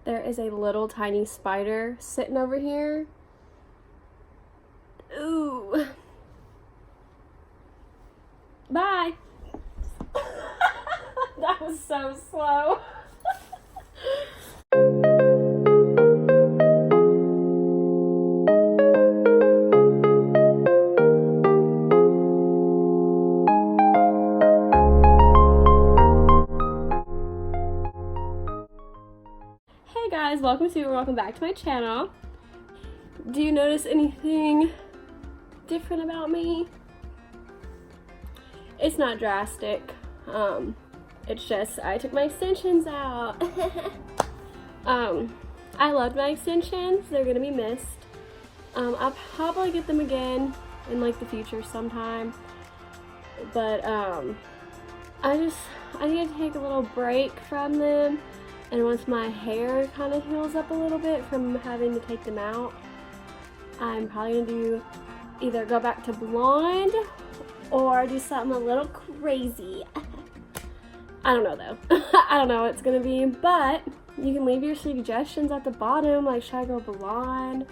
There is a little tiny spider sitting over here. Ooh. Bye. That was so slow. Hey guys, welcome back to my channel. Do you notice anything different about me? It's not drastic. It's just I took my extensions out. I loved my extensions. They're gonna be missed. I'll probably get them again in like the future sometime. But I need to take a little break from them. And once my hair kind of heals up a little bit from having to take them out, I'm probably gonna do either go back to blonde or do something a little crazy. I don't know though. I don't know what it's gonna be, but you can leave your suggestions at the bottom. Like, should I go blonde?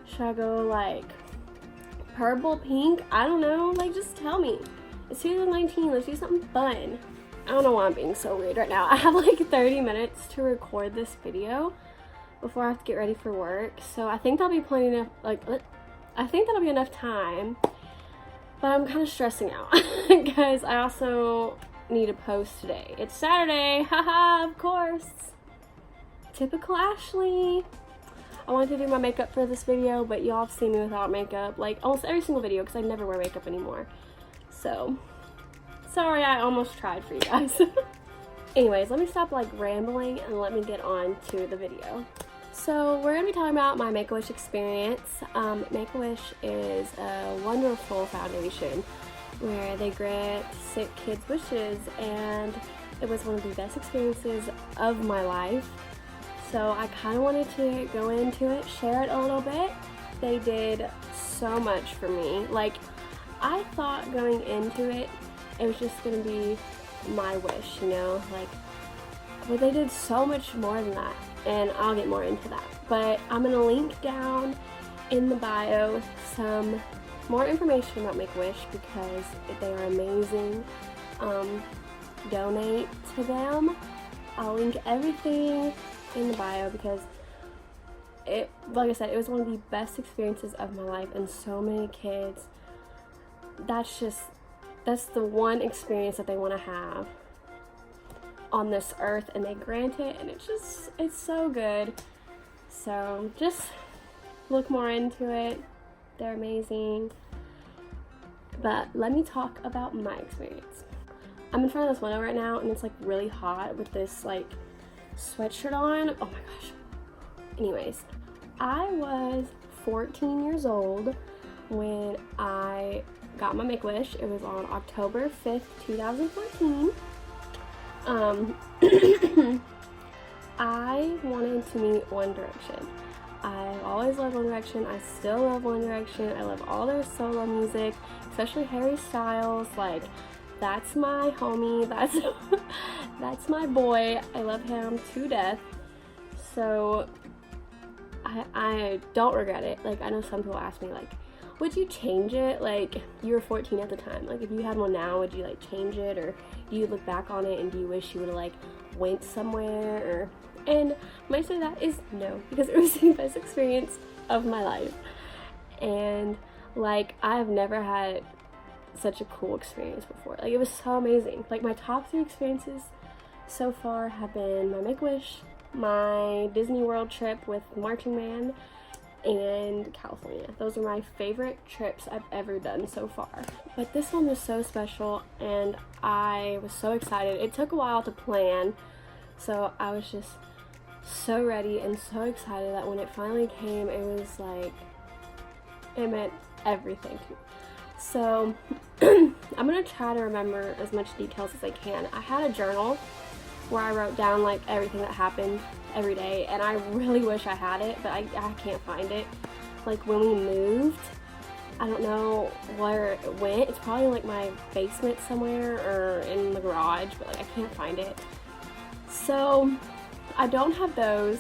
Should I go like purple, pink? I don't know. Like, just tell me. It's 2019. Let's do something fun. I don't know why I'm being so weird right now. I have like 30 minutes to record this video before I have to get ready for work. So I think that'll be plenty enough, I think that'll be enough time. But I'm kind of stressing out because I also need to post today. It's Saturday, haha, of course. Typical Ashley. I wanted to do my makeup for this video, but y'all have seen me without makeup, like almost every single video because I never wear makeup anymore. So, sorry, I almost tried for you guys. Anyways, let me stop like rambling and let me get on to the video. So we're going to be talking about my Make-A-Wish experience. Make-A-Wish is a wonderful foundation where they grant sick kids wishes, and it was one of the best experiences of my life. So I kind of wanted to go into it, share it a little bit. They did so much for me. Like, I thought going into it, it was just going to be my wish, you know, like, but they did so much more than that, and I'll get more into that. But I'm going to link down in the bio some more information about Make-A-Wish because they are amazing. Donate to them. I'll link everything in the bio because it, like I said, it was one of the best experiences of my life, and so many kids, that's the one experience that they want to have on this earth, and they grant it, and it's so good. So just look more into it. They're amazing. But let me talk about my experience. I'm in front of this window right now, and it's like really hot with this like sweatshirt on. Oh my gosh. Anyways, I was 14 years old when I got my Make-A-Wish. It was on October 5th, 2014. I wanted to meet One Direction. I've always loved One Direction. I still love One Direction. I love all their solo music, especially Harry Styles. Like, that's my homie. That's my boy. I love him to death. So I don't regret it. Like, I know some people ask me, like, would you change it? Like, you were 14 at the time. Like, if you had one now, would you like change it, or do you look back on it and do you wish you would have like went somewhere? Or, and my answer to that is no, because it was the best experience of my life. And like, I've never had such a cool experience before. Like, it was so amazing. Like, my top 3 experiences so far have been my Make-A-Wish, my Disney World trip with Marching Band, and California. Those are my favorite trips I've ever done so far. But this one was so special, and I was so excited. It took a while to plan, so I was just so ready and so excited that when it finally came, it was like, it meant everything to me. So I'm gonna try to remember as much details as I can. I had a journal where I wrote down like everything that happened every day, and I really wish I had it, but I can't find it. Like, when we moved, I don't know where it went. It's probably in like my basement somewhere or in the garage, but like I can't find it. So I don't have those.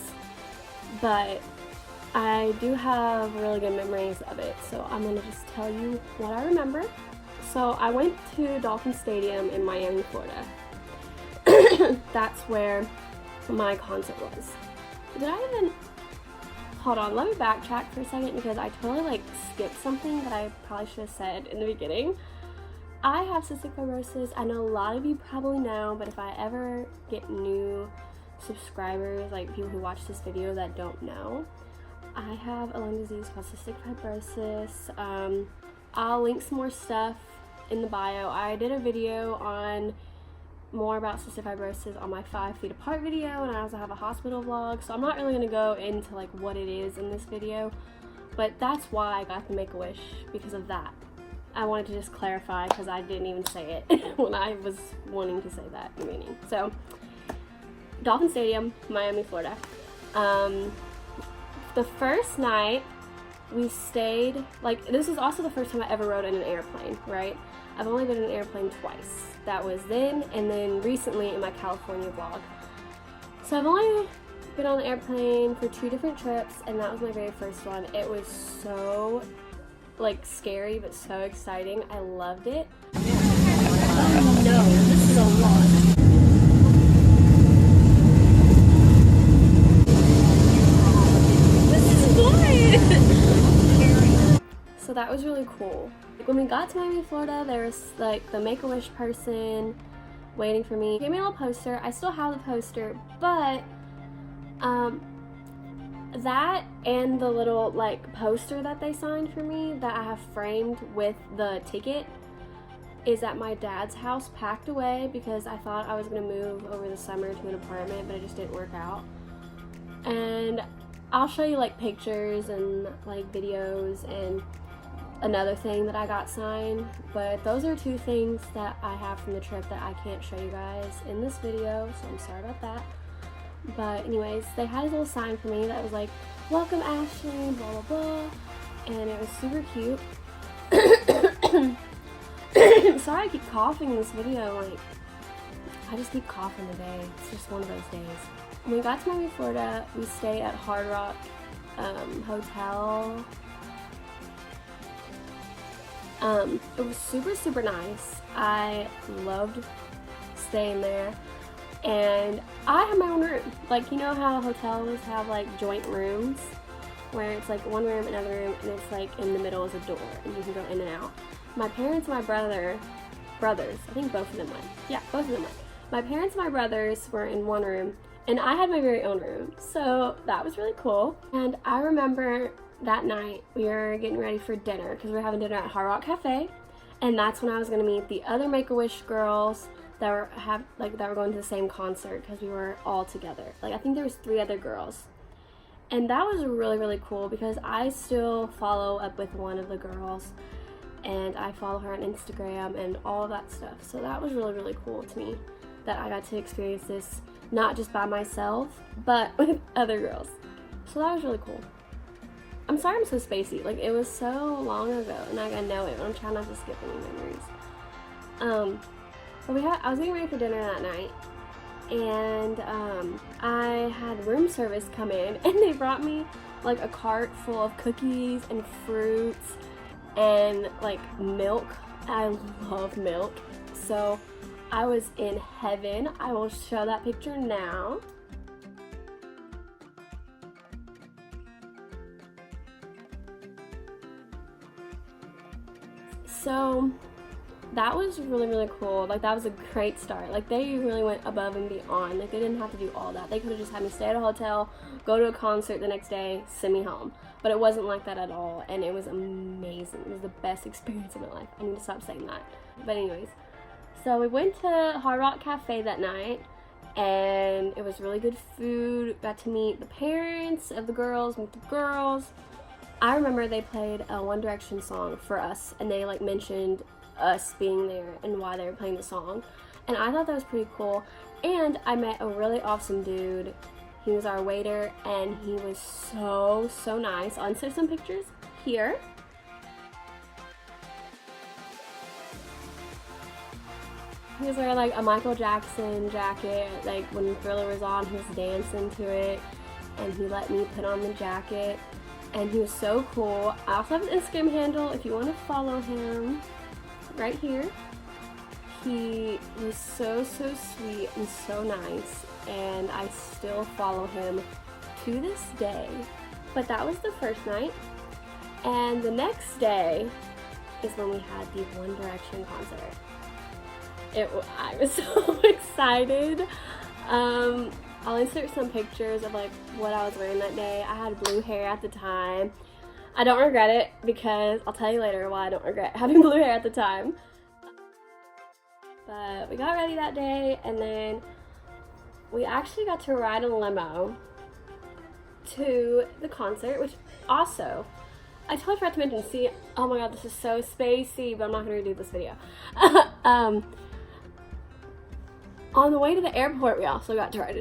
but I do have really good memories of it, so I'm gonna just tell you what I remember. So I went to Dolphin Stadium in Miami, Florida. That's where my concert was. Did I even... Hold on, let me backtrack for a second because I totally skipped something that I probably should have said in the beginning. I have cystic fibrosis. I know a lot of you probably know, but if I ever get new subscribers, like people who watch this video that don't know, I have a lung disease called cystic fibrosis. I'll link some more stuff in the bio. I did a video on more about cystic fibrosis on my 5 feet apart video, and I also have a hospital vlog, so I'm not really going to go into what it is in this video, but that's why I got the Make-A-Wish, because of that. I wanted to just clarify because I didn't even say it when I was wanting to say that in the beginning. So, Dolphin Stadium, Miami, Florida. The first night we stayed, this is also the first time I ever rode in an airplane, right? I've only been in an airplane twice. That was then, and then recently in my California vlog. So I've only been on an airplane for 2 different trips, and that was my very first one. It was so, scary, but so exciting. I loved it. Oh no, this is a lot. So that was really cool. When we got to Miami, Florida, there was the Make-A-Wish person waiting for me. He gave me a little poster. I still have the poster, but that and the little poster that they signed for me that I have framed with the ticket is at my dad's house, packed away, because I thought I was gonna move over the summer to an apartment, but it just didn't work out. And I'll show you pictures and videos and another thing that I got signed, but those are 2 things that I have from the trip that I can't show you guys in this video, so I'm sorry about that. But anyways, they had a little sign for me that was welcome Ashley, blah blah blah, and it was super cute. Sorry I keep coughing in this video, I just keep coughing today. It's just one of those days. When we got to Miami, Florida, we stayed at Hard Rock Hotel. It was super nice. I loved staying there, and I had my own room. You know how hotels have joint rooms where it's one room, another room, and it's in the middle is a door and you can go in and out. My parents and my brothers, I think both of them went. Yeah, both of them went. My parents and my brothers were in one room, and I had my very own room, so that was really cool. And I remember that night we were getting ready for dinner because we were having dinner at Hard Rock Cafe, and that's when I was going to meet the other Make-A-Wish girls that were going to the same concert, because we were all together. I think there was 3 other girls, and that was really cool because I still follow up with one of the girls, and I follow her on Instagram and all of that stuff. So that was really cool to me that I got to experience this not just by myself but with other girls. So that was really cool. I'm sorry I'm so spacey. It was so long ago, and I know it, but I'm trying not to skip any memories. But I was getting ready for dinner that night, and I had room service come in, and they brought me a cart full of cookies and fruits and milk. I love milk, so I was in heaven. I will show that picture now. So that was really cool. That was a great start. They really went above and beyond. They didn't have to do all that. They could have just had me stay at a hotel, go to a concert the next day, send me home. But it wasn't like that at all, and it was amazing. It was the best experience of my life. I need to stop saying that. But anyways, so we went to Hard Rock Cafe that night, and it was really good food. Got to meet the parents of the girls, meet the girls. I remember they played a One Direction song for us, and they mentioned us being there and why they were playing the song, and I thought that was pretty cool. And I met a really awesome dude. He was our waiter, and he was so nice. I'll insert some pictures here. He was wearing a Michael Jackson jacket. When Thriller was on, he was dancing to it. and he let me put on the jacket, and he was so cool. I also have an Instagram handle if you want to follow him, right here. He was so sweet and so nice, and I still follow him to this day. But that was the first night, and the next day is when we had the One Direction concert. I was so excited. I'll insert some pictures of like what I was wearing that day. I had blue hair at the time. I don't regret it, because I'll tell you later why I don't regret having blue hair at the time. But we got ready that day, and then we actually got to ride a limo to the concert, which also, I totally forgot to mention, see, oh my god, this is so spacey, but I'm not going to redo this video. On the way to the airport, we also got to ride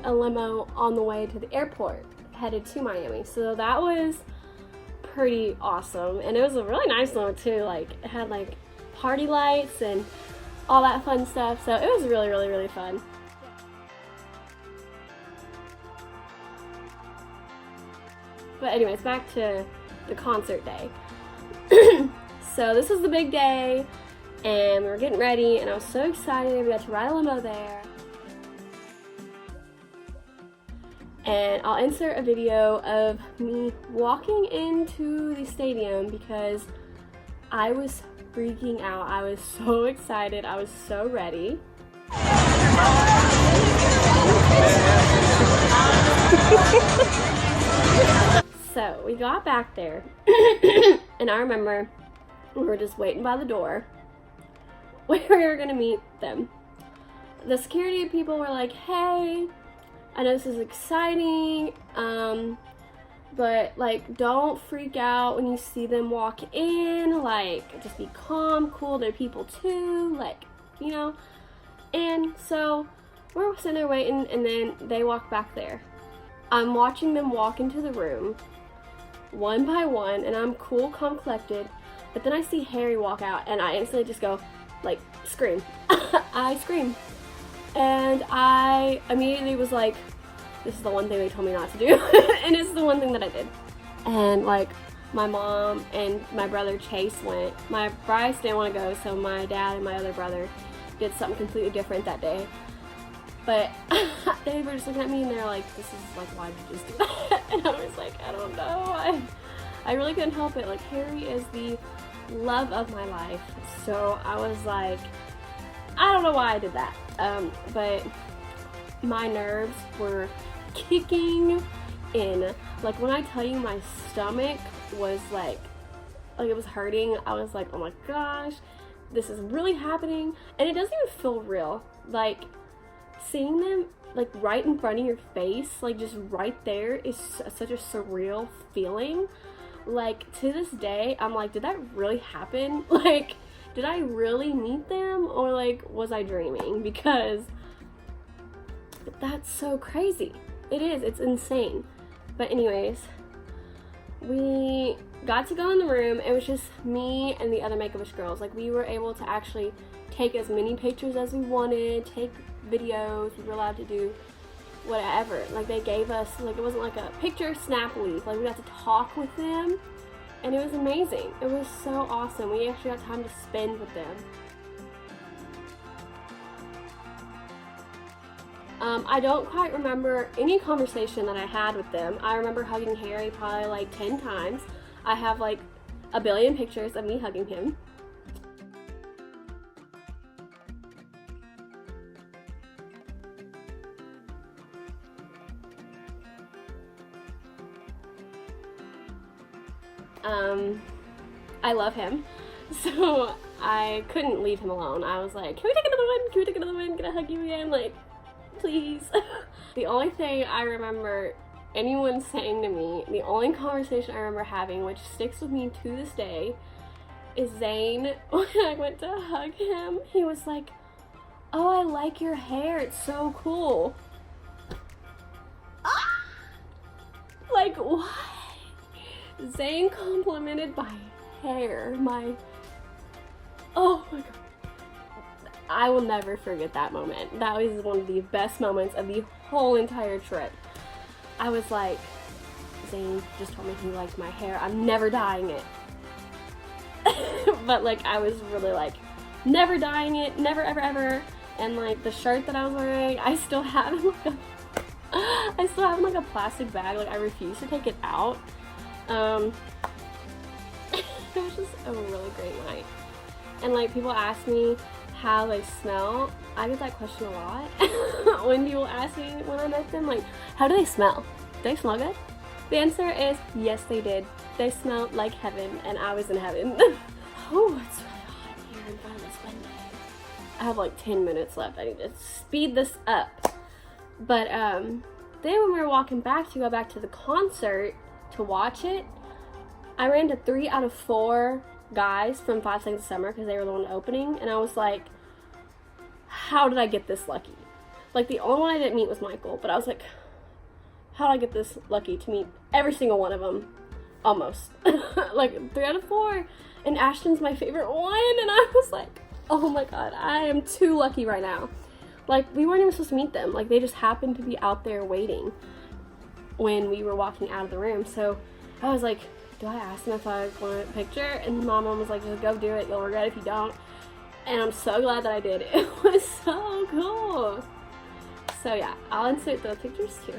a limo on the way to the airport, headed to Miami. So that was pretty awesome, and it was a really nice limo too. Like, it had like party lights and all that fun stuff. So it was really fun. But anyways, back to the concert day. So this was the big day, and we were getting ready, and I was so excited. We got to ride a limo there. And I'll insert a video of me walking into the stadium because I was freaking out. I was so excited. I was so ready. So we got back there, and I remember we were just waiting by the door where we were gonna meet them. The security people were like, hey, I know this is exciting, but like, don't freak out when you see them walk in. Like, just be calm, cool, they're people too, like, you know. And so we're sitting there waiting, and then they walk back there. I'm watching them walk into the room one by one, and I'm cool, calm, collected. But then I see Harry walk out, and I instantly just go, like, scream. I scream. And I immediately was like, this is the one thing they told me not to do. And it's the one thing that I did. And like, my mom and my brother Chase went. My Bryce didn't want to go, so my dad and my other brother did something completely different that day. But they were just looking at me, and they're like, this is like, why did you just do that? And I was like, I don't know. I really couldn't help it. Like, Harry is the love of my life. So I was like, I don't know why I did that. But my nerves were kicking in. Like, when I tell you my stomach was like it was hurting, I was like, oh my gosh, this is really happening. And it doesn't even feel real. Like, seeing them like right in front of your face, like just right there, is such a surreal feeling. Like, to this day, I'm like, did that really happen? Like, did I really meet them, or like, was I dreaming? Because that's so crazy. It is, it's insane. But anyways, we got to go in the room. It was just me and the other Make-A-Wish girls. Like, we were able to actually take as many pictures as we wanted, take videos. We were allowed to do whatever. Like, they gave us, like, it wasn't like a picture snap leave. Like, we got to talk with them, and it was amazing. It was so awesome. We actually got time to spend with them. I don't quite remember any conversation that I had with them. I remember hugging Harry probably like 10 times. I have like a billion pictures of me hugging him. I love him, so I couldn't leave him alone. I was like, can we take another one? Can we take another one? Can I hug you again? Like, please. The only thing I remember anyone saying to me, the only conversation I remember having, which sticks with me to this day, is Zane, when I went to hug him, he was like, oh, I like your hair, it's so cool. Ah! Like, what? Zane complimented my hair, oh my god. I will never forget that moment. That was one of the best moments of the whole entire trip. I was like, Zane just told me he liked my hair. I'm never dyeing it. But like, I was really like, never dyeing it, never ever ever. And like the shirt that I was wearing, I still have in like a plastic bag. Like, I refuse to take it out. It was just a really great night. And like, people ask me how they smell. I get that question a lot. When people ask me when I met them, like, how do they smell? Do they smell good? The answer is yes, they did. They smelled like heaven, and I was in heaven. Oh, it's really hot here in front of this window. I have like 10 minutes left. I need to speed this up. But then when we were walking back to go back to the concert to watch it, I ran to 3 out of 4 guys from 5 Seconds of Summer because they were the one opening, and I was like, how did I get this lucky? Like, the only one I didn't meet was Michael, but I was like, how did I get this lucky to meet every single one of them? Almost. Like, 3 out of 4, and Ashton's my favorite one, and I was like, oh my god, I am too lucky right now. Like, we weren't even supposed to meet them. Like, they just happened to be out there waiting when we were walking out of the room. So I was like, do I ask them if I want a picture? And my mom was like, just go do it. You'll regret it if you don't. And I'm so glad that I did. It was so cool. So yeah, I'll insert those pictures too.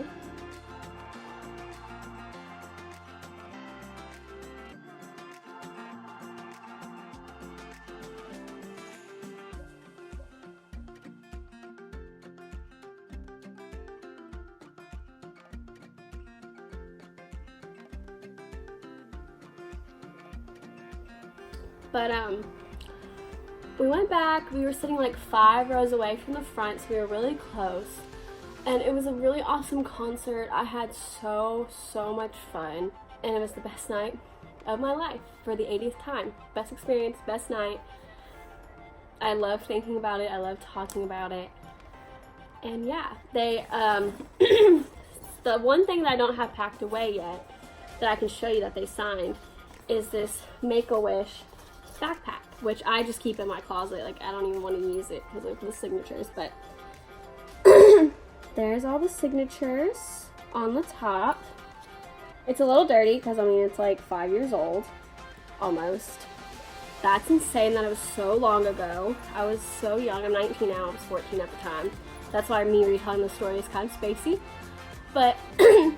But we went back. We were sitting like 5 rows away from the front, so we were really close. And it was a really awesome concert. I had so much fun, and it was the best night of my life for the 80th time. Best experience, best night. I love thinking about it. I love talking about it. And yeah, they the one thing that I don't have packed away yet that I can show you that they signed is this Make-A-Wish backpack, which I just keep in my closet. Like, I don't even want to use it because of the signatures, but there's all the signatures on the top. It's a little dirty because, I mean, it's like 5 years old, almost. That's insane that it was so long ago. I was so young. I'm 19 now. I was 14 at the time. That's why me retelling the story is kind of spacey. But it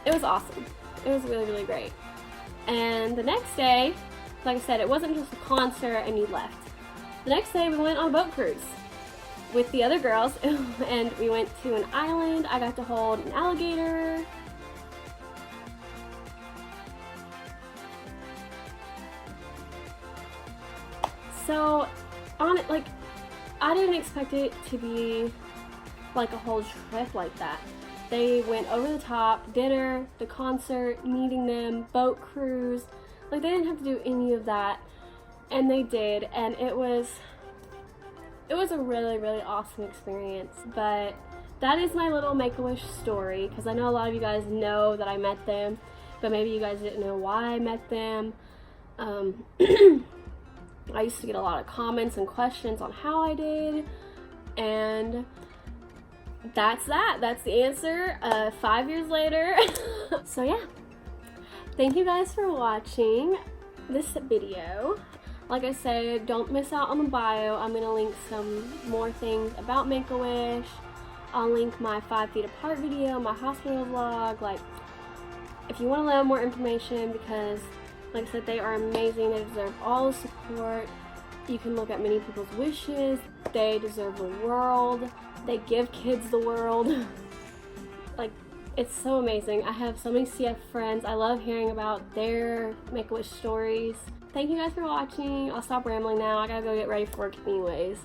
was awesome. It was really, really great. And the next day, like I said, it wasn't just a concert and you left. The next day we went on a boat cruise with the other girls and we went to an island. I got to hold an alligator. So on it, like, I didn't expect it to be like a whole trip like that. They went over the top, dinner, the concert, meeting them, boat cruise. Like, they didn't have to do any of that, and they did, and it was a really, really awesome experience. But that is my little Make-A-Wish story, because I know a lot of you guys know that I met them, but maybe you guys didn't know why I met them. I used to get a lot of comments and questions on how I did, and that's that. That's the answer 5 years later. So yeah, thank you guys for watching this video. Like I said, don't miss out on the bio. I'm going to link some more things about Make-A-Wish. I'll link my 5 feet apart video, my hospital vlog. Like, if you want to learn more information, because like I said, they are amazing. They deserve all the support. You can look at many people's wishes. They deserve the world. They give kids the world. Like, it's so amazing. I have so many CF friends. I love hearing about their Make-A-Wish stories. Thank you guys for watching. I'll stop rambling now. I gotta go get ready for work anyways.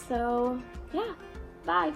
So, yeah. Bye.